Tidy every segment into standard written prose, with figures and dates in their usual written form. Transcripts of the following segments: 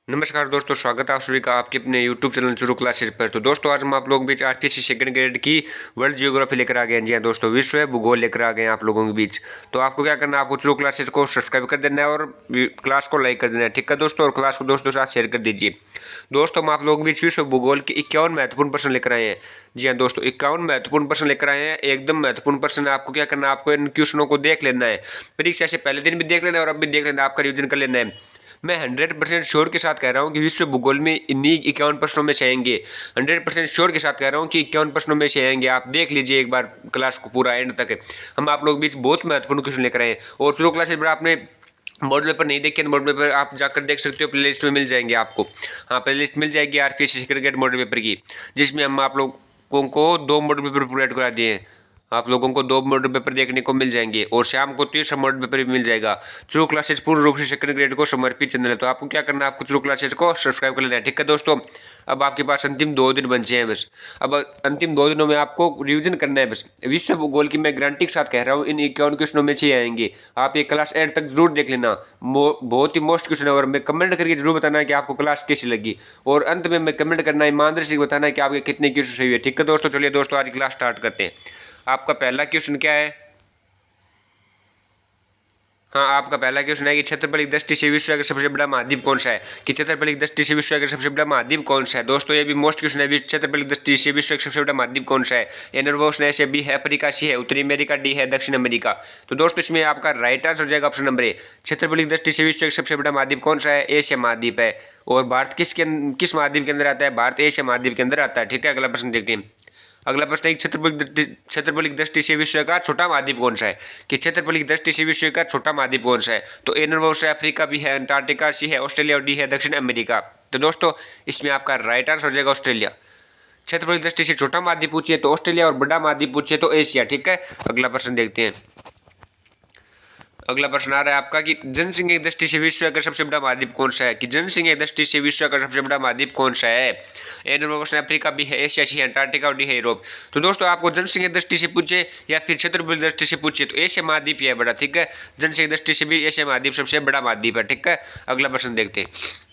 नमस्कार दोस्तों, स्वागत है आप सभी का आपके अपने YouTube चैनल शुरू क्लासेस पर। तो दोस्तों आज हम आप लोगों के बीच आरपीएससी सेकंड ग्रेड की वर्ल्ड जियोग्राफी लेकर आ गए हैं। जी हाँ दोस्तों, विश्व भूगोल लेकर आ गए हैं आप लोगों के बीच। तो आपको क्या करना है, आपको शुरू क्लासेस को सब्सक्राइब कर देना है और क्लास को लाइक कर देना है, ठीक है दोस्तों। और क्लास को दोस्तों के साथ शेयर कर दीजिए। दोस्तों हम आप लोगों के बीच विश्व भूगोल के 51 महत्वपूर्ण प्रश्न लेकर आए हैं। जी हाँ दोस्तों, 51 महत्वपूर्ण प्रश्न लेकर आए हैं, एकदम महत्वपूर्ण प्रश्न है। आपको क्या करना है, आपको इन क्वेश्चनों को देख लेना है, परीक्षा से पहले दिन भी देख लेना है और अब भी देख लेना है, आपका रिविजन कर लेना है। मैं 100% श्योर के साथ कह रहा हूँ कि विश्व भूगोल में इन्हीं 51 प्रश्नों में से आएंगे। 100% श्योर के साथ कह रहा हूँ कि 51 प्रश्नों में से आएंगे। आप देख लीजिए एक बार क्लास को पूरा एंड तक। हम आप लोग बीच बहुत महत्वपूर्ण क्वेश्चन लेकर आए हैं। और शुरू क्लास में आपने बोर्ड पेपर नहीं देखे, बोर्ड पेपर आप जाकर देख सकते हो, प्लेलिस्ट में मिल जाएंगे आपको। हाँ, प्लेलिस्ट मिल जाएगी RPSC second grade model paper की, जिसमें हम आप लोगों को 2 मॉडल पेपर प्रोवाइड करा दिए हैं। आप लोगों को 2 मॉडल पेपर देखने को मिल जाएंगे और शाम को 3 मॉडल पेपर भी मिल जाएगा। ट्रू क्लासेस पूर्ण रूप से सेकंड ग्रेड को समर्पित चैनल है। तो आपको क्या करना है, आपको ट्रू क्लासेस को सब्सक्राइब कर लेना है, ठीक है दोस्तों। अब आपके पास अंतिम 2 दिन बचे हैं बस। अब अंतिम 2 दिनों में आपको रिविजन करना है बस। विश्व भूगोल की मैं गारंटी के साथ कह रहा हूँ, इन 51 क्वेश्चनों में से आएंगे। आप ये क्लास एंड तक जरूर देख लेना, बहुत ही मोस्ट क्वेश्चन है। और मैं कमेंट करके जरूर बताना है कि आपको क्लास कैसी लगी। और अंत में मैं कमेंट करना ईमानदारी से बताना है कि आपके कितने क्वेश्चन सही है, ठीक है दोस्तों। चलिए दोस्तों, आज क्लास स्टार्ट करते हैं। आपका पहला क्वेश्चन क्या है? हाँ, आपका पहला क्वेश्चन है कि क्षेत्रफल की दृष्टि से विश्व का सबसे बड़ा महाद्वीप कौन सा है? कि क्षेत्रफल की दृष्टि से विश्व का सबसे बड़ा महाद्वीप कौन सा है? दोस्तों ये भी मोस्ट क्वेश्चन है, क्षेत्रफल की दृष्टि से विश्व का सबसे बड़ा महाद्वीप कौन सा है? ए नंबर ऑप्शन है, बी है अफ्रीका, सी है उत्तरी अमेरिका, डी है दक्षिण अमेरिका। तो दोस्तों इसमें आपका राइट आंसर हो जाएगा ऑप्शन नंबर ए। क्षेत्रफल की दृष्टि से विश्व का सबसे बड़ा महाद्वीप कौन सा है? एशिया महाद्वीप है। और भारत किस महाद्वीप के अंदर आता है? भारत एशिया महाद्वीप के अंदर आता है, ठीक है। अगला प्रश्न देखते हैं। अगला प्रश्न है, क्षेत्रफल की दृष्टि से विश्व का छोटा महाद्वीप कौन सा है? कि क्षेत्रफल की दृष्टि से विश्व का छोटा महाद्वीप कौन सा है? तो ए नंबर ऑप्शन है अफ्रीका, बी है अंटार्कटिका, सी है ऑस्ट्रेलिया और डी है दक्षिण अमेरिका। तो दोस्तों इसमें आपका राइट आंसर हो जाएगा ऑस्ट्रेलिया। क्षेत्रफल की दृष्टि से छोटा महाद्वीप पूछिए तो ऑस्ट्रेलिया और बड़ा महाद्वीप पूछिए तो एशिया, ठीक है। अगला प्रश्न देखते हैं। अगला प्रश्न आ रहा है आपका कि जनसंख्या की दृष्टि से विश्व का सबसे बड़ा महाद्वीप कौन सा है? कि जनसंख्या की दृष्टि से विश्व का सबसे बड़ा महाद्वीप कौन सा है? ए नंबर क्वेश्चन अफ्रीका, बी है एशिया, सी है अंटार्कटिका और डी है यूरोप। तो दोस्तों आपको जनसंख्या की दृष्टि से पूछे या फिर क्षेत्रफल की दृष्टि से पूछे तो एशिया महाद्वीप ही है बड़ा, ठीक है। जनसंख्या की दृष्टि से भी एशिया महाद्वीप सबसे बड़ा महाद्वीप है, ठीक है। अगला प्रश्न देखते हैं।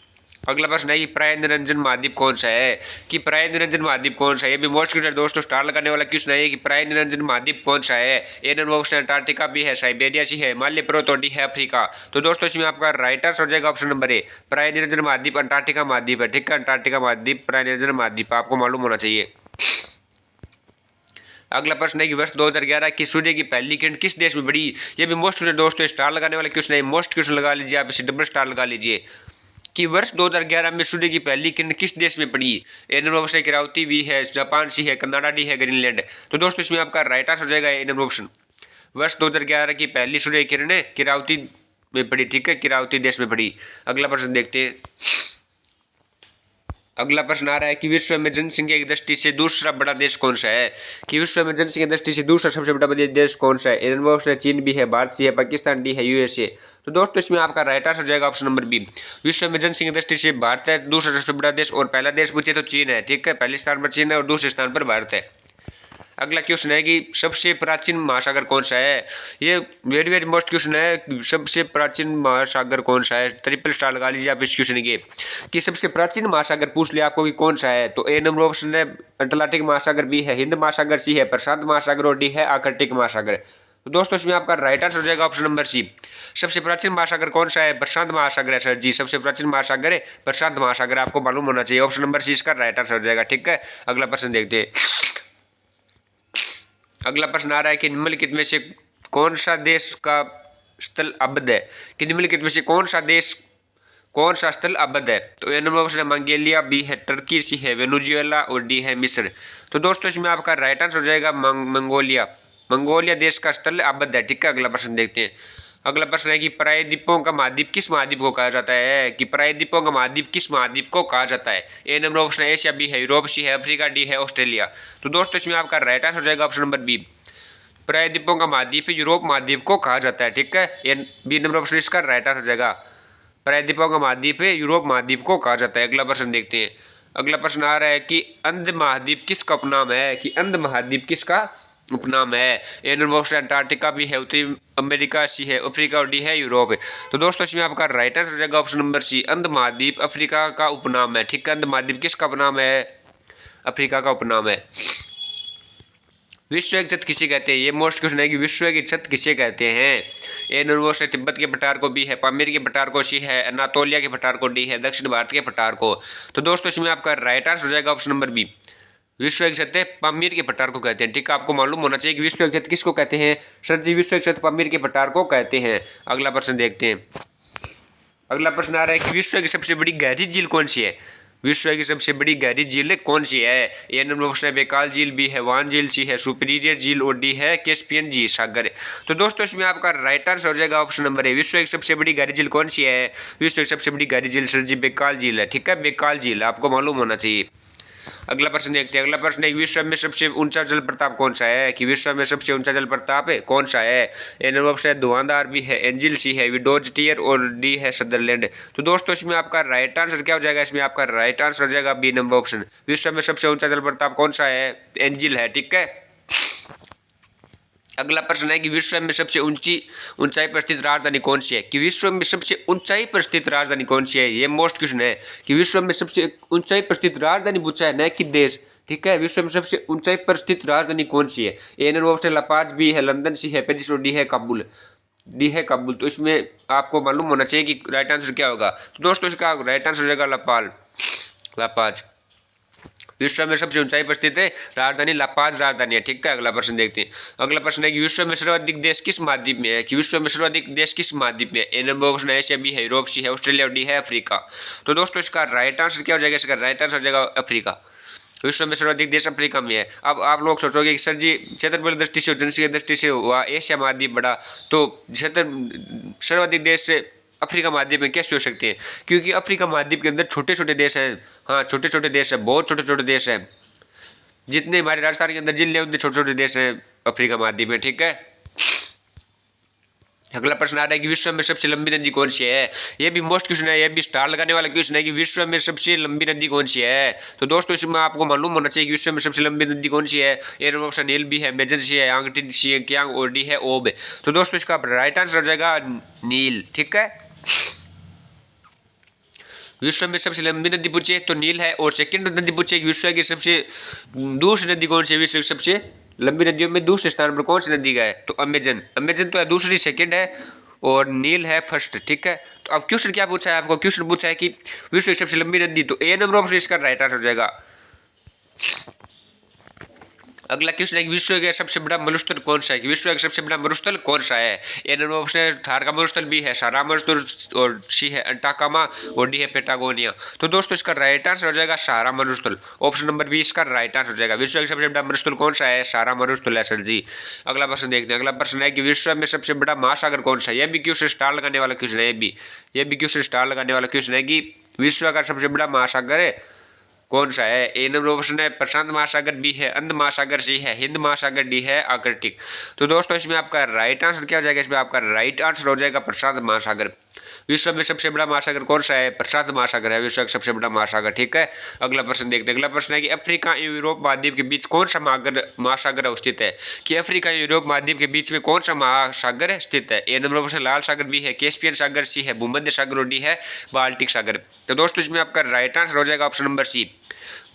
अगला प्रश्न है कि प्राय निरंजन महाद्वीप कौन सा है? कि प्राय निरंजन महाद्वीप कौन सा है? ये भी मोस्ट क्वेश्चन दोस्तों, स्टार लगाने वाला क्वेश्चन है कि प्राय निरंजन महाद्वीप कौन सा है? ए नंबर ऑप्शन अंटार्कटिका, बी है साइबेरिया, सी है हिमालय पर्वत और डी है अफ्रीका। तो दोस्तों इसमें आपका राइट आंसर हो जाएगा ऑप्शन नंबर ए। प्राय निरंजन महाद्वीप अंटार्कटिका महाद्वीप है, ठीक है। अंटार्कटिका महाद्वीप प्राय निरंजन महाद्वीप आपको मालूम होना चाहिए। अगला प्रश्न है कि वर्ष 2011 की सूर्य की पहली किरण किस देश में पड़ी? ये भी मोस्ट क्वेश्चन दोस्तों, स्टार लगाने वाला क्वेश्चन है, मोस्ट क्वेश्चन लगा लीजिए, आप इसे डबल स्टार लगा लीजिए। कि वर्ष 2011 में सूर्य की पहली किरण किस देश में पड़ी? ए नंबर ऑप्शन किरावती, बी है जापान, सी है कनाडा, डी है ग्रीनलैंड। तो दोस्तों इसमें आपका राइट आंसर हो जाएगा ए नंबर ऑप्शन। वर्ष 2011 की पहली सूर्य किरण किरावती में पड़ी, ठीक है, किरावती देश में पड़ी। अगला प्रश्न देखते हैं। अगला प्रश्न आ रहा है कि विश्व में जनसंख्या की दृष्टि से दूसरा बड़ा देश कौन सा है? कि विश्व में जनसंख्या की दृष्टि से दूसरा सबसे बड़ा देश कौन सा है? ए नंबर ऑप्शन है चीन, बी है भारत, सी है पाकिस्तान, डी है यूएसए। तो दोस्तों इसमें आपका राइट आंसर हो जाएगा ऑप्शन नंबर बी। विश्व में जनसंख्या की दृष्टि से भारत है दूसरा सबसे बड़ा देश और पहला देश पूछे तो चीन है, ठीक है। पहले स्थान पर चीन है और दूसरे स्थान पर भारत है। अगला क्वेश्चन है कि सबसे प्राचीन महासागर कौन सा है? ये वेरी वेरी मोस्ट क्वेश्चन है, सबसे प्राचीन महासागर कौन सा है? ट्रिपल स्टार लगा लीजिए आप इस क्वेश्चन के। कि सबसे प्राचीन महासागर पूछ लिया आपको कि कौन सा है, तो ए नंबर ऑप्शन है अटलांटिक महासागर, बी है हिंद महासागर, सी है प्रशांत महासागर और डी है आर्कटिक महासागर। तो दोस्तों इसमें आपका राइट आंसर हो जाएगा ऑप्शन नंबर सी। सबसे प्राचीन महासागर कौन सा है? प्रशांत महासागर है सर जी, सबसे प्राचीन महासागर है प्रशांत महासागर, आपको मालूम होना चाहिए। ऑप्शन नंबर सी इसका राइट आंसर हो जाएगा, ठीक है। अगला प्रश्न देखते हैं। अगला प्रश्न आ रहा है कि निम्नलिखित में से कौन सा देश का स्थल अवध है? कि निम्नलिखित में से कौन सा स्थल अवध है? तो ए नंबर ऑप्शन है मंगोलिया, बी है टर्की, सी है वेनेजुएला और डी है मिस्र। तो दोस्तों इसमें आपका राइट आंसर हो जाएगा मंगोलिया देश का स्थल अवध है, ठीक है। अगला प्रश्न देखते हैं। अगला प्रश्न है कि प्रायद्वीपों का महाद्वीप किस महाद्वीप को कहा जाता है? कि प्रायद्वीपों का महाद्वीप किस महाद्वीप को कहा जाता है? ए नंबर ऑप्शन है एशिया, बी है यूरोप, सी है अफ्रीका, डी है ऑस्ट्रेलिया। तो दोस्तों इसमें आपका राइट आंसर हो जाएगा ऑप्शन नंबर बी। प्रायद्वीपों का महाद्वीप यूरोप महाद्वीप को कहा जाता है, ठीक है। ए बी नंबर ऑप्शन इसका राइट आंसर हो जाएगा। प्रायद्वीपों का महाद्वीप यूरोप महाद्वीप को कहा जाता है। अगला प्रश्न देखते हैं। अगला प्रश्न आ रहा है कि अंध महाद्वीप किसका उपनाम है? कि अंध महाद्वीप किसका उपनाम है। ए नंबर ऑप्शन अंटार्कटिका भी है, उत्तरी अमेरिका सी है, अफ्रीका और डी है यूरोप है। तो दोस्तों इसमें आपका राइट आंसर हो जाएगा ऑप्शन नंबर सी, अंध महाद्वीप अफ्रीका का उपनाम है। ठीक है, अंध महाद्वीप किसका उपनाम है? अफ्रीका का उपनाम है। विश्व की छत किसे कहते हैं? ये मोस्ट क्वेश्चन है कि विश्व की छत किसे कहते हैं? ए नंबर है तिब्बत के पठार को, बी है पामीर के पठार को, सी है अनातोलिया के पठार को, डी है दक्षिण भारत के पठार को। तो दोस्तों इसमें आपका राइट आंसर हो जाएगा ऑप्शन नंबर बी, विश्व की छत पामीर के पठार को कहते हैं। ठीक है, आपको मालूम होना चाहिए कि विश्व की छत किसको कहते हैं? सर जी विश्व की छत पामीर के पठार को कहते हैं। अगला प्रश्न देखते हैं। अगला प्रश्न आ रहा है कि विश्व की सबसे बड़ी गहरी झील कौन सी है? विश्व की सबसे बड़ी गहरी झील कौन सी है? ए नंबर ऑप्शन है बेकाल झील, बी है वान झील, सी है सुपीरियर झील और डी है कैस्पियन झील सागर। तो दोस्तों इसमें आपका राइट आंसर हो जाएगा ऑप्शन नंबर ए, विश्व की सबसे बड़ी गहरी झील कौन सी है? विश्व की सबसे बड़ी गहरी झील सर जी बेकाल झील है। ठीक है, बेकाल झील आपको मालूम होना चाहिए। अगला प्रश्न देखते हैं। अगला प्रश्न है विश्व में सबसे ऊंचा जल प्रताप कौन सा है? कि विश्व में सबसे ऊंचा जल प्रताप है कौन सा है? ए नंबर ऑप्शन है धुआंधार, बी है एंजिल, सी है विंडोज टियर और डी है सदरलैंड। तो दोस्तों इसमें आपका राइट आंसर क्या हो जाएगा? इसमें आपका राइट आंसर हो जाएगा बी नंबर ऑप्शन, विश्व में सबसे ऊंचा जल प्रताप कौन सा है? एंजिल है। ठीक है, अगला प्रश्न है कि विश्व में सबसे ऊंचाई पर स्थित राजधानी कौन सी है? कि विश्व में सबसे ऊंचाई पर स्थित राजधानी कौन सी है? ये मोस्ट क्वेश्चन है कि विश्व में सबसे ऊंचाई पर स्थित राजधानी पूछा है, न कि देश। ठीक है, विश्व में सबसे ऊंचाई पर स्थित राजधानी कौन सी है? ए नंबर ऑप्शन लापाज, बी है लंदन, सी है पेरिस और डी है काबुल। डी है काबुल। तो इसमें आपको मालूम होना चाहिए कि राइट आंसर क्या होगा। तो दोस्तों इसका राइट आंसर हो जाएगा लापाज। विश्व में सबसे ऊंचाई पर स्थित है राजधानी लापाज राजधानी है। ठीक है, अगला प्रश्न देखते हैं। अगला प्रश्न है कि विश्व में सर्वाधिक देश किस महाद्वीप में है? कि विश्व में सर्वाधिक देश किस महाद्वीप में है? ए नंबर ऑप्शन है एशिया, बी है यूरोप, सी है ऑस्ट्रेलिया और डी है अफ्रीका। तो दोस्तों इसका राइट आंसर क्या हो जाएगा? इसका राइट आंसर हो जाएगा अफ्रीका। विश्व में सर्वाधिक देश अफ्रीका में है। अब आप लोग सोचोगे कि सर जी क्षेत्रफल दृष्टि से और जनसंख्या दृष्टि से हुआ एशिया महाद्वीप बड़ा, तो सर्वाधिक देश से अफ्रीका महाद्वीप में कैसे हो सकते हैं? क्योंकि अफ्रीका महाद्वीप के अंदर छोटे छोटे देश हैं। हाँ, छोटे छोटे देश हैं, बहुत छोटे छोटे देश हैं। जितने हमारे राजस्थान के अंदर जिले उतने छोटे छोटे देश हैं अफ्रीका महाद्वीप में। ठीक है, अगला प्रश्न आ रहा है कि विश्व में सबसे लंबी नदी कौन सी है? ये भी मोस्ट क्वेश्चन है, ये भी स्टार लगाने वाला क्वेश्चन है कि विश्व में सबसे लंबी नदी कौन सी है? तो दोस्तों इसमें आपको मालूम होना चाहिए कि विश्व में सबसे लंबी नदी कौन सी है। ए नंबर ऑप्शन नील, बी है मेजर, सी है यांगटी, सी है कियांग और डी है ओब। तो दोस्तों इसका राइट आंसर हो जाएगा नील। ठीक है, विश्व में सबसे लंबी नदी पूछे तो नील है, और सेकंड नदी पूछे कि विश्व की सबसे दूसरी नदी कौन सी है? विश्व की सबसे लंबी नदियों में दूसरे स्थान पर कौन सी नदी का है? तो अमेजन। अमेजन तो है दूसरी, सेकंड है, और नील है फर्स्ट। ठीक है, तो अब क्वेश्चन क्या पूछा है आपको? क्वेश्चन पूछा है कि विश्व की सबसे लंबी नदी, तो ए नंबर ऑप्शन इसका राइट आंसर हो जाएगा। अगला क्वेश्चन है कि विश्व का सबसे बड़ा मरुस्थल कौन सा है? कि विश्व का सबसे बड़ा मरुस्थल कौन सा है? ए नंबर ऑप्शन है थार का मरुस्थल, बी है सारा मरुस्थल और सी है अंटाकामा और डी है पेटागोनिया। तो दोस्तों इसका राइट आंसर हो जाएगा सारा मरुस्थल। ऑप्शन नंबर बी इसका राइट आंसर हो जाएगा। विश्व का सबसे बड़ा मरुस्थल कौन सा है? सारा मरुस्थल है सर जी। अगला प्रश्न देखते हैं। अगला प्रश्न है कि विश्व में सबसे बड़ा महासागर कौन सा है? यह भी क्वेश्चन स्टार लगाने वाला क्वेश्चन है। ये भी क्वेश्चन स्टार लगाने वाला क्वेश्चन है कि विश्व का सबसे बड़ा महासागर है कौन सा है? ए नंबर ऑप्शन है प्रशांत महासागर, बी है अंध महासागर, सी है हिंद महासागर, डी है आर्कटिक। तो दोस्तों इसमें आपका राइट आंसर क्या हो जाएगा? इसमें आपका राइट आंसर हो जाएगा प्रशांत महासागर। विश्व में सबसे बड़ा महासागर कौन सा है? प्रशांत महासागर है विश्व का सबसे बड़ा महासागर। ठीक है, अगला प्रश्न देखते हैं। अगला प्रश्न है कि अफ्रीका एवं यूरोप महाद्वीप के बीच कौन सा महासागर अवस्थित है? कि अफ्रीका एवं यूरोप महाद्वीप के बीच में कौन सा महासागर स्थित है? ए नंबर ऑप्शन लाल सागर, बी है कैस्पियन सागर, सी है भूमध्य सागर और डी है बाल्टिक सागर। तो दोस्तों इसमें आपका राइट आंसर हो जाएगा ऑप्शन नंबर सी,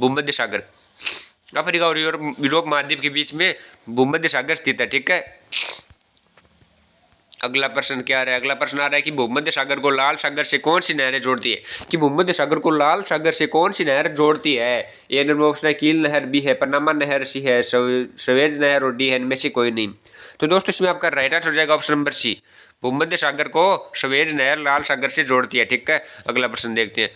भूमध्य सागर। अफ्रीका और यूरोप महाद्वीप के बीच में भूमध्य सागर स्थित है। ठीक है, अगला प्रश्न क्या आ रहा है? अगला प्रश्न आ रहा है कि भूमध्य सागर को लाल सागर से कौन सी नहरें जोड़ती है? कि भूमध्य सागर को लाल सागर से कौन सी नहर जोड़ती है? ए नंबर ऑप्शन है कील नहर, बी है पनामा नहर, सी है सवेज नहर और डी है इनमें से कोई नहीं। तो दोस्तों इसमें आपका राइट आंसर हो जाएगा ऑप्शन नंबर सी, भूमध्य सागर को सवेज नहर लाल सागर से जोड़ती है। ठीक है, अगला प्रश्न देखते हैं।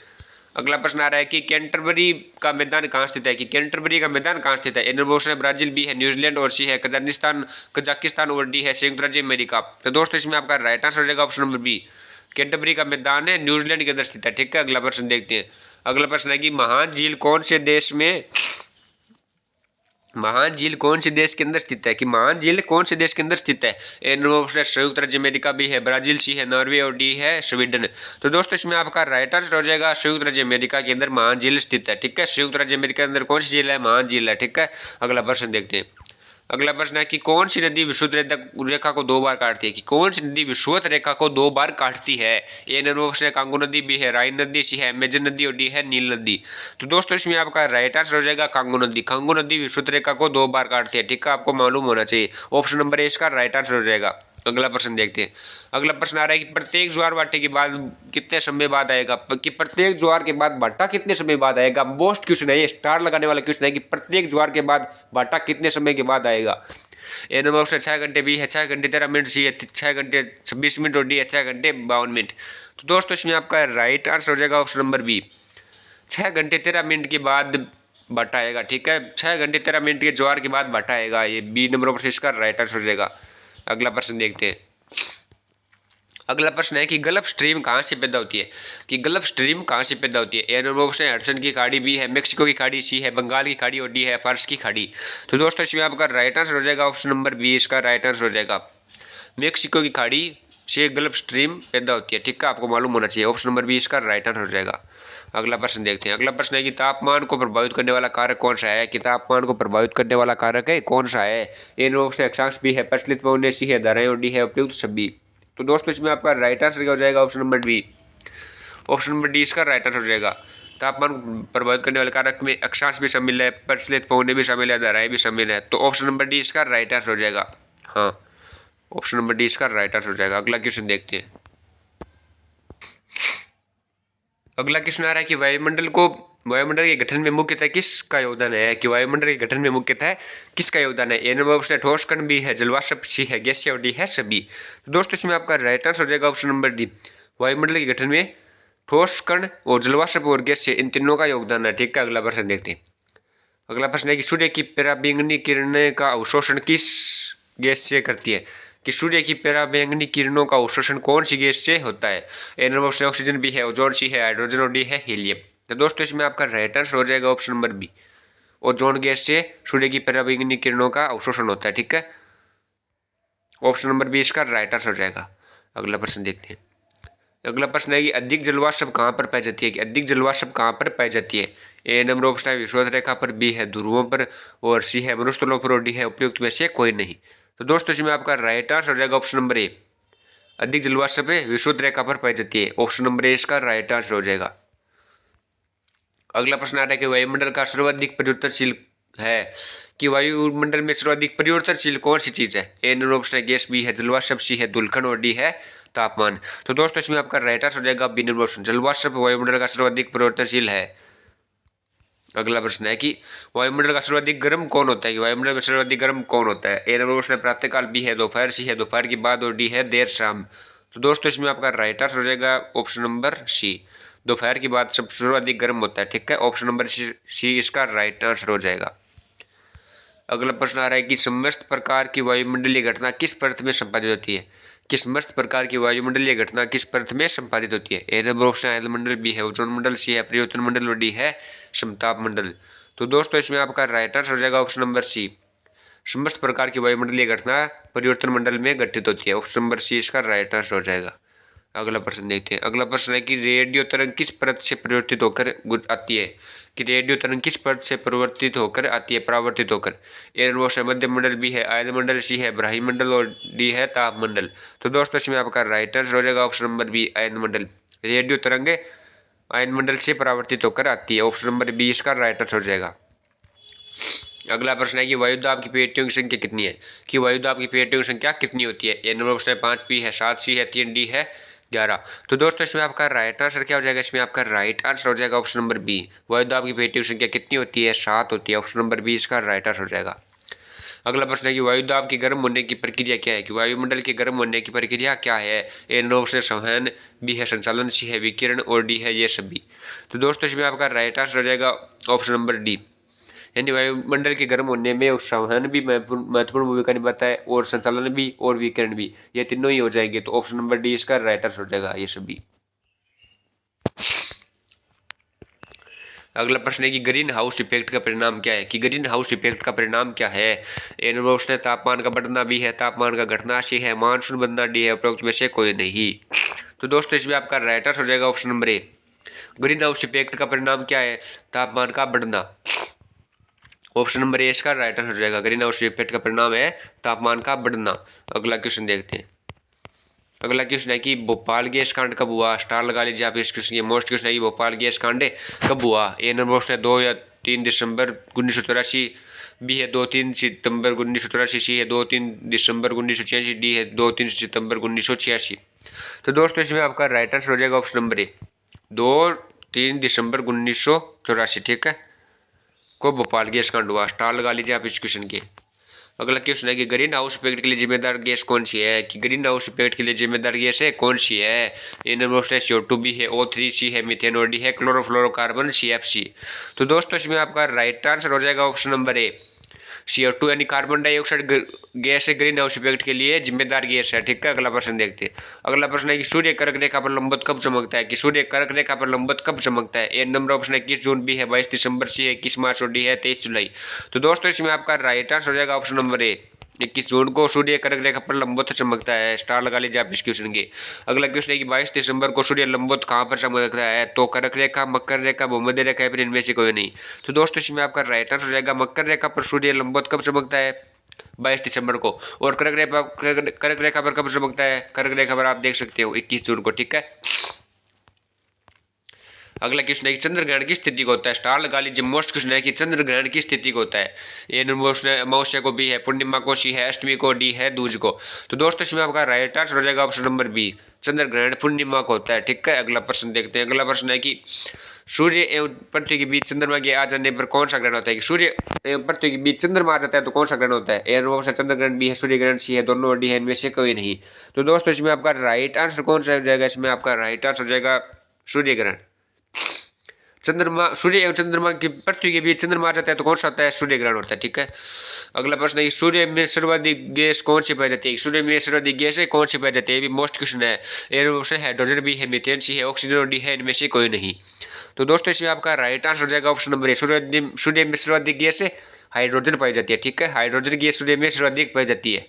अगला प्रश्न आ रहा है कि कैंटरबरी का मैदान कहाँ स्थित है? कि कैंटरबरी का मैदान कहाँ स्थित है? ए नंबर ऑप्शन है ब्राजील, बी है न्यूजीलैंड और सी है कजाकिस्तान और डी है संयुक्त राज्य अमेरिका। तो दोस्तों इसमें आपका राइट आंसर हो जाएगा ऑप्शन नंबर बी, कैंटरबरी का मैदान है न्यूजीलैंड के अंदर स्थित है। ठीक है, अगला प्रश्न देखते हैं। अगला प्रश्न है कि महान झील कौन से देश के अंदर स्थित है? कि महान झील कौन से देश के अंदर स्थित है? ए नंबर ऑप्शन है संयुक्त राज्य अमेरिका, बी है ब्राजील, सी है नॉर्वे और डी है स्वीडन। तो दोस्तों इसमें आपका राइट आंसर हो जाएगा संयुक्त राज्य अमेरिका के अंदर महान झील स्थित है। ठीक है, संयुक्त राज्य अमेरिका के अंदर कौन सी झील है? महान झील है। ठीक है, अगला प्रश्न देखते हैं। अगला प्रश्न है कि कौन सी नदी विषुवत रेखा को 2 बार काटती है, कि कौन सी नदी विषुवत रेखा को 2 बार काटती है। ए नंबर ऑप्शन है कांगो नदी, बी है राइन नदी, सी है अमेजन नदी और डी है नील नदी। तो दोस्तों इसमें आपका राइट आंसर हो जाएगा कांगो नदी। कांगो नदी विषुवत रेखा को 2 बार काटती है, ठीक है, आपको मालूम होना चाहिए। ऑप्शन नंबर ए इसका राइट आंसर हो जाएगा। अगला प्रश्न देखते हैं। अगला प्रश्न आ रहा है कि प्रत्येक ज्वार भाटे के बाद कितने समय बाद आएगा, कि प्रत्येक ज्वार के बाद भाटा कितने समय बाद आएगा। मोस्ट क्वेश्चन है ये, स्टार लगाने वाला क्वेश्चन है कि प्रत्येक ज्वार के बाद भाटा कितने समय के बाद आएगा। ए नंबर ऑप्शन 6 घंटे, बी है 6 घंटे 13 मिनट, सी है 6 घंटे 26 मिनट और डी है 6 घंटे 52 मिनट। तो दोस्तों इसमें आपका राइट आंसर हो जाएगा ऑप्शन नंबर बी, 6 घंटे 13 मिनट के बाद भाटा आएगा, ठीक है। 6 घंटे 13 मिनट के ज्वार के बाद भाटा आएगा, ये बी नंबर ऑप्शन इसका राइट आंसर हो जाएगा। अगला प्रश्न देखते हैं। अगला प्रश्न है कि गल्फ स्ट्रीम कहाँ से पैदा होती है, कि गल्फ स्ट्रीम कहाँ से पैदा होती है। ए नंबर ऑप्शन है हडसन की खाड़ी, बी है मेक्सिको की खाड़ी, सी है बंगाल की खाड़ी और डी है फारस की खाड़ी। तो दोस्तों इसमें आपका राइट आंसर हो जाएगा ऑप्शन नंबर बी, इसका राइट आंसर हो जाएगा। मेक्सिको की खाड़ी से गल्फ स्ट्रीम पैदा होती है, ठीक है, आपको मालूम होना चाहिए। ऑप्शन नंबर बी इसका राइट आंसर हो जाएगा। अगला प्रश्न देखते हैं। अगला प्रश्न है कि तापमान को प्रभावित करने वाला कारक कौन सा है, कि तापमान को प्रभावित करने वाला कारक है कौन सा है। ए नंबर ऑप्शन अक्षांश, बी है प्रचलित पवन, सी है धाराएं और डी है उपयुक्त छवि। तो दोस्तों इसमें आपका राइट आंसर क्या हो जाएगा option number B. Option number D इसका राइट आंसर हो जाएगा। तापमान को प्रभावित करने वाले कारक में अक्षांश भी शामिल है, प्रचलित पवनें भी शामिल है, धाराएं भी शामिल है। तो ऑप्शन नंबर डी इसका राइट आंसर हो जाएगा। हाँ, ऑप्शन नंबर डी इसका राइट आंसर हो जाएगा। अगला क्वेश्चन देखते हैं। अगला क्वेश्चन आ रहा है कि वायुमंडल के गठन में मुख्यतः किसका योगदान है, कि वायुमंडल के गठन में मुख्यतः किसका योगदान है। ए नंबर ऑप्शन है ठोस कण, बी है जलवाष्प, सी है गैसीय और डी है सभी। तो दोस्तों इसमें आपका राइट आंसर हो जाएगा ऑप्शन नंबर डी। वायुमंडल के गठन में ठोस कण और जलवाष्प और गैस से इन तीनों का योगदान है, ठीक है। अगला प्रश्न देखते हैं। अगला प्रश्न है कि सूर्य की पराबैंगनी किरणें का अवशोषण किस गैस से करती है, कि सूर्य की पराबैंगनी किरणों का अवशोषण कौन सी गैस से होता है। ए नंबर ऑप्शन ऑक्सीजन, बी है ओजोन, सी है हाइड्रोजन और डी है हीलियम। तो दोस्तों इसमें आपका राइट आंसर हो जाएगा option number B, ozone gas से सूर्य की पराबैंगनी किरणों का अवशोषण होता है, ठीक है। ऑप्शन नंबर बी इसका राइट आंसर हो जाएगा। अगला प्रश्न देखते हैं। अगला प्रश्न है कि अधिक जलवाष्प कहाँ पर पाई जाती है, कि अधिक जलवाष्प कहाँ पर पाई जाती है। ए नंबर ऑप्शन है विषुवत रेखा पर, बी है ध्रुवों पर और सी है मरुस्थलों पर और डी है उपयुक्त में से कोई नहीं। तो दोस्तों इसमें आपका राइट आंसर हो जाएगा ऑप्शन नंबर ए, अधिक जलवाष्प विषुवत रेखा पर पाई जाती है। ऑप्शन नंबर ए इसका राइट आंसर हो जाएगा। अगला प्रश्न आ रहा है कि वायुमंडल का सर्वाधिक परिवर्तनशील है, कि वायुमंडल में सर्वाधिक परिवर्तनशील कौन सी चीज है। ए नंबर ऑप्शन है गैस, बी है जलवाष्प, सी है धूलकण और डी है तापमान। तो दोस्तों इसमें आपका राइट आंसर हो जाएगा बी नंबर ऑप्शन, जलवाष्प वायुमंडल का सर्वाधिक परिवर्तनशील है। अगला प्रश्न है कि वायुमंडल का सर्वाधिक गर्म कौन होता है, कि वायुमंडल में सर्वाधिक गर्म कौन होता है। ए नंबर ऑप्शन है प्रातःकाल, बी है दोपहर, सी है दोपहर के बाद और डी है देर शाम। तो दोस्तों इसमें आपका राइट आंसर हो जाएगा ऑप्शन नंबर सी, दोपहर के बाद सब सर्वाधिक गर्म होता है, ठीक है। ऑप्शन नंबर सी इसका राइट आंसर हो जाएगा। अगला प्रश्न आ रहा है कि समस्त प्रकार की वायुमंडलीय घटना किस परत में संपादित होती है, कि समस्त प्रकार की वायुमंडलीय घटना किस परत में संपादित होती है। ए नंबर ऑप्शन है मंडल, बी है ओजोन मंडल, सी है परिवर्तन मंडल और डी है समताप मंडल। तो दोस्तों इसमें आपका राइट आंसर हो जाएगा ऑप्शन नंबर सी, समस्त प्रकार की वायुमंडलीय घटना परिवर्तन मंडल में घटित होती है। ऑप्शन नंबर सी इसका राइट आंसर हो जाएगा। अगला प्रश्न देखते हैं। अगला प्रश्न है कि रेडियो तरंग किस परत से परिवर्तित होकर आती है, कि रेडियो तरंग किस परत से परिवर्तित होकर आती है, परावर्तित होकर। ए नंबर मध्य मंडल, बी है आयन मंडल, सी है ब्राह्मी मंडल और डी है ताप मंडल। तो दोस्तों इसमें आपका राइट आंसर हो जाएगा ऑप्शन नंबर बी, आयन मंडल। रेडियो तरंग आयन मंडल से परावर्तित होकर आती है। ऑप्शन नंबर बी इसका राइट आंसर हो जाएगा। अगला प्रश्न है कि वायुदाब की पेटियों की संख्या कितनी है, कि वायुदाब की पेटियों की संख्या कितनी होती है। ए नंबर ऑप्शन है 5, बी है 7, सी है 3, डी है 11। तो दोस्तों इसमें आपका राइट आंसर क्या हो जाएगा, इसमें आपका राइट आंसर हो जाएगा ऑप्शन नंबर बी, वायुदाब की पेटियों की संख्या कितनी होती है, 7 होती है। ऑप्शन नंबर बी इसका राइट आंसर हो जाएगा। अगला प्रश्न है कि वायुदाब की गर्म होने की प्रक्रिया क्या है, कि वायुमंडल के गर्म होने की प्रक्रिया क्या है। ए नंबर ऑप्शन है संवहन, बी है संचालन, सी है विकिरण और डी है ये सभी। तो दोस्तों इसमें आपका राइट आंसर हो जाएगा ऑप्शन नंबर डी, यानी वायुमंडल के गर्म होने में संवहन भी महत्वपूर्ण भूमिका निभाता है और संचालन भी और विकिरण भी, ये तीनों ही हो जाएंगे। तो ऑप्शन नंबर डी इसका राइट आंसर हो जाएगा ये सभी। अगला प्रश्न है कि ग्रीन हाउस इफेक्ट का परिणाम क्या है, कि ग्रीन हाउस इफेक्ट का परिणाम क्या है। ए नंबर ऑप्शन है तापमान का बढ़ना, बी है तापमान का घटना, सी है मानसून बनना, डी है उपरोक्त में से कोई नहीं। तो दोस्तों इसमें आपका राइट आंसर हो जाएगा option number A, green house effect का परिणाम क्या है, तापमान का बढ़ना। ऑप्शन नंबर ए इसका राइट आंसर हो जाएगा। ग्रीन हाउस इफेक्ट का परिणाम है तापमान का बढ़ना। अगला क्वेश्चन देखते हैं। अगला क्वेश्चन है कि भोपाल गैस कांड कब हुआ। स्टार लगा लीजिए आप इस क्वेश्चन की। मोस्ट क्वेश्चन है कि भोपाल गैस कांड कब हुआ। ए नंबर ऑप्शन है 2 या 3 दिसंबर 1984, बी है 2-3 सितंबर 1984, सी है 2-3 दिसंबर 1986, डी है 2-3 सितंबर 1986। तो दोस्तों इसमें आपका राइट आंसर हो जाएगा ऑप्शन नंबर ए 2-3 दिसंबर 1984, ठीक है, को भोपाल गैस कांड हुआ। स्टार लगा लीजिए आप इस क्वेश्चन के। अगला क्वेश्चन है कि ग्रीन हाउस इफेक्ट के लिए जिम्मेदार गैस कौन सी है। कि ग्रीन हाउस इफेक्ट के लिए जिम्मेदार गैस है कौन सी है। इन नंबर CO2, बी है O3, सी है मीथेन और डी है क्लोरोफ्लोरोकार्बन CFC। तो दोस्तों इसमें आपका राइट आंसर हो जाएगा ऑप्शन नंबर ए CO2 यानी कार्बन डाइऑक्साइड गैस है ग्रीन हाउस इफेक्ट के लिए जिम्मेदार गैस है, ठीक है। अगला प्रश्न देखते हैं। अगला प्रश्न है कि सूर्य कर्क रेखा पर लंबवत कब चमकता है। कि सूर्य कर्क रेखा पर लंबवत कब चमकता है। ए नंबर ऑप्शन है 21 जून, बी है 22 दिसंबर, सी है 21 मार्च और डी है 23 जुलाई। तो दोस्तों इसमें आपका राइट आंसर हो जाएगा ऑप्शन नंबर ए 21 जून को सूर्य कर्क रेखा पर लंबवत चमकता है। स्टार लगा लीजिए आप इस क्वेश्चन के। अगला क्वेश्चन है कि 22 दिसंबर को सूर्य लंबवत कहाँ पर चमकता है। तो कर्क रेखा, मकर रेखा, भूमध्य रेखा, फिर इनमें से कोई नहीं। तो दोस्तों इसमें आपका राइट आंसर हो जाएगा मकर रेखा पर सूर्य लंबवत कब चमकता है 22 दिसंबर को। और कर्क रेखा पर कब चमकता है। कर्क रेखा पर आप देख सकते हो 21 जून को, ठीक है। अगला क्वेश्चन है कि चंद्र ग्रहण की स्थिति को होता है। स्टार लगा लीजिए। मोस्ट क्वेश्चन है कि चंद्र ग्रहण की स्थिति को होता है। ए नंबर अमावस्या को, बी है पूर्णिमा को, सी है अष्टमी को, डी है दूज को। तो दोस्तों इसमें आपका राइट आंसर हो जाएगा ऑप्शन नंबर बी चंद्र ग्रहण पूर्णिमा को होता है, ठीक है। अगला प्रश्न देखते हैं। अगला प्रश्न है कि सूर्य एवं पृथ्वी के बीच चंद्रमा के आ जाने पर कौन सा ग्रहण होता है। कि सूर्य एवं पृथ्वी के बीच चंद्रमा आ जाता है तो कौन सा ग्रहण होता है। ए नंबर चंद्र ग्रहण, बी है सूर्य ग्रहण, सी है दोनों, डी है इनमें से कोई नहीं। तो दोस्तों इसमें आपका राइट आंसर कौन सा हो जाएगा। इसमें आपका राइट आंसर हो जाएगा सूर्य ग्रहण। चंद्रमा, सूर्य एवं चंद्रमा की पृथ्वी के बीच चंद्रमा आ जाता है तो कौन सा होता है। सूर्य ग्रहण होता है, ठीक है। अगला प्रश्न है कि सूर्य में सर्वाधिक गैस कौन सी पाई जाती है। सूर्य में सर्वाधिक गैस है कौन सी पाई जाती है। ये भी मोस्ट क्वेश्चन है। ए ऑप्शन है हाइड्रोजन, बी है मीथेन, सी है ऑक्सीजन और डी है इनमें से कोई नहीं। तो दोस्तों इसमें आपका राइट आंसर हो जाएगा ऑप्शन नंबर ए सूर्य में सर्वाधिक गैस है हाइड्रोजन पाई जाती है, ठीक है। हाइड्रोजन गैस सूर्य में सर्वाधिक पाई जाती है।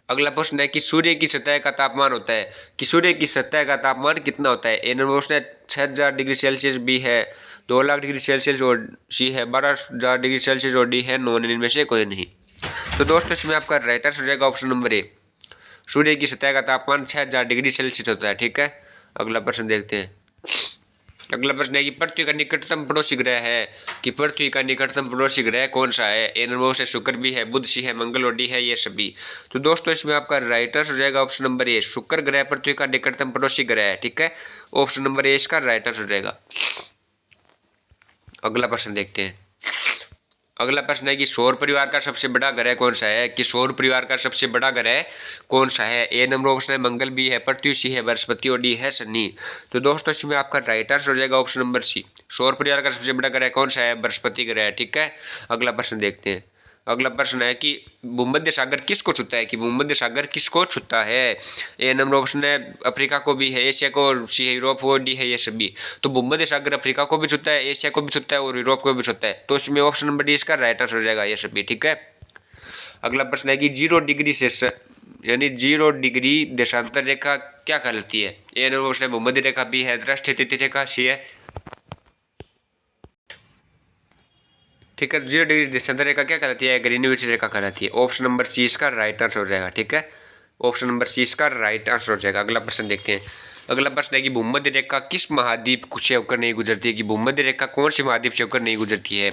अगला प्रश्न है कि सूर्य की सतह का तापमान होता है। कि सूर्य की सतह का तापमान कितना होता है। ए नंबर ऑप्शन है 6000 डिग्री सेल्सियस, बी है 2 लाख डिग्री सेल्सियस और सी है 12,000 डिग्री सेल्सियस और डी है 9, इनमें से कोई नहीं। तो दोस्तों इसमें आपका राइट आंसर हो जाएगा ऑप्शन नंबर ए सूर्य की सतह का तापमान 6000 डिग्री सेल्सियस होता है, ठीक है। अगला प्रश्न देखते हैं। अगला प्रश्न है कि पृथ्वी का निकटतम पड़ोसी ग्रह है। कि पृथ्वी का निकटतम पड़ोसी ग्रह कौन सा है। ए नंबर से शुक्र, भी है बुध, सी है मंगल और डी है ये सभी। तो दोस्तों इसमें आपका राइट आंसर हो जाएगा ऑप्शन नंबर ए शुक्र ग्रह पृथ्वी का निकटतम पड़ोसी ग्रह है, ठीक है। ऑप्शन नंबर ए इसका राइट आंसर हो जाएगा। अगला प्रश्न देखते हैं। अगला प्रश्न है कि सौर परिवार का सबसे बड़ा ग्रह कौन सा है। कि सौर परिवार का सबसे बड़ा ग्रह कौन सा है। ए नंबर ऑप्शन है मंगल, बी है पृथ्वी, सी है बृहस्पति और डी है शनि। तो दोस्तों इसमें आपका राइट आंसर हो जाएगा ऑप्शन नंबर सी सौर परिवार का सबसे बड़ा ग्रह कौन सा है। बृहस्पति ग्रह, ठीक है। अगला प्रश्न देखते हैं। अगला प्रश्न है कि भूमध्य सागर किसको छूता है। कि भूमध्य सागर किसको छूता है। ए नंबर ऑप्शन है अफ्रीका को, भी है एशिया को और सी है यूरोप को, डी है ये सभी। तो भूमध्य सागर अफ्रीका को भी छूता है, एशिया को भी छूता है और यूरोप को भी छूता है। तो इसमें ऑप्शन नंबर डी इसका राइट आंसर हो जाएगा ये सभी, ठीक है। अगला प्रश्न है कि 0 डिग्री से यानी 0 डिग्री देशांतर रेखा क्या कहलाती है। ए नंबर ऑप्शन है भूमध्य रेखा, बी है दृष्टि तिथि रेखा, सी है, ठीक है, 0 डिग्री देशांतर रेखा क्या कहलाती है। ग्रीनविच रेखा कहलाती है। ऑप्शन नंबर सी इसका राइट आंसर हो जाएगा, ठीक है। ऑप्शन नंबर सी इसका राइट आंसर हो जाएगा। अगला प्रश्न देखते हैं। अगला प्रश्न है कि भूमध्य रेखा किस महाद्वीप से होकर नहीं गुजरती है। कि भूमध्य रेखा कौन से महाद्वीप से होकर नहीं गुजरती है।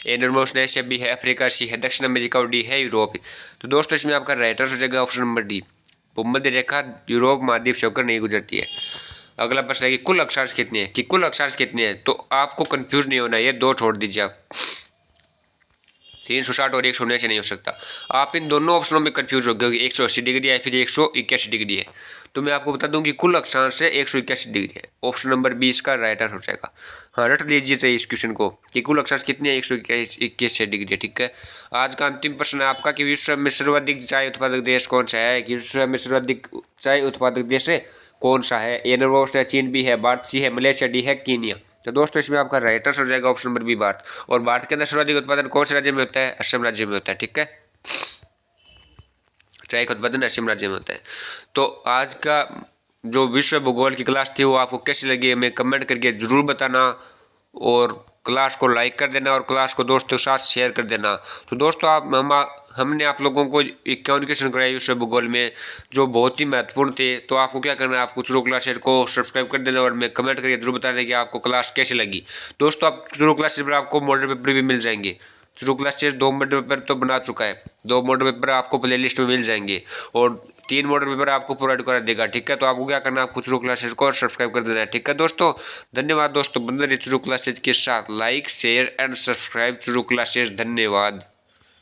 ए नंबर ऑप्शन एशिया, बी है अफ्रीका, सी है दक्षिण अमेरिका और डी है यूरोप। तो दोस्तों इसमें आपका राइट आंसर हो जाएगा ऑप्शन नंबर डी भूमध्य रेखा यूरोप महाद्वीप से होकर नहीं गुजरती है। अगला प्रश्न है कि कुल अक्षांश कितने हैं। कि कुल अक्षांश कितने हैं। तो आपको कंफ्यूज नहीं होना, ये दो छोड़ दीजिए आप। 360 और 119 से नहीं हो सकता। आप इन दोनों ऑप्शनों में कंफ्यूज हो गए कि 180 डिग्री है फिर 181 डिग्री है। तो मैं आपको बता दूं कि कुल अक्षांश है 181 डिग्री है। ऑप्शन नंबर 20 का राइट आंसर हो जाएगा। हाँ, रट लीजिए सही इस क्वेश्चन को कि कुल अक्षांश कितने 181 डिग्री है, ठीक है। आज का अंतिम प्रश्न है आपका कि विश्व में सर्वाधिक चाय उत्पादक देश कौन सा है। कि विश्व में सर्वाधिक चाय उत्पादक देश कौन सा है। ए नंबर ऑप्शन है चीन, बी है भारत, सी है मलेशिया, डी है कीनिया। तो दोस्तों इसमें आपका राइट आंसर हो जाएगा ऑप्शन नंबर बी भारत। और भारत के अंदर सर्वाधिक उत्पादन कौन से राज्य में होता है। असम राज्य में होता है, ठीक है। चाय का उत्पादन असम राज्य में होता है। तो आज का जो विश्व भूगोल की क्लास थी वो आपको कैसी लगी हमें कमेंट करके ज़रूर बताना। और क्लास को लाइक कर देना और क्लास को दोस्तों के साथ शेयर कर देना। तो दोस्तों हमने आप लोगों को 51 क्वेश्चन कराए विषय भूगोल में जो बहुत ही महत्वपूर्ण थे। तो आपको क्या करना है, आपको चुरू क्लासेज को सब्सक्राइब कर देना और मैं कमेंट करके जरूर बताना कि आपको क्लास कैसी लगी। दोस्तों आप चुरू क्लासेज पर आपको मॉडल पेपर भी मिल जाएंगे। चुरू क्लासेज 2 मॉडल पेपर तो बना चुका है, 2 मॉडल पेपर आपको प्ले लिस्ट में मिल जाएंगे और 3 मॉडल पेपर आपको प्रोवाइड करा देगा। ठीक है, तो आपको क्या करना है, आपको चुरू क्लासेज को सब्सक्राइब कर देना है। ठीक है दोस्तों, धन्यवाद दोस्तों। बंदे चुरू क्लासेज के साथ like share and subscribe Churu classes. धन्यवाद।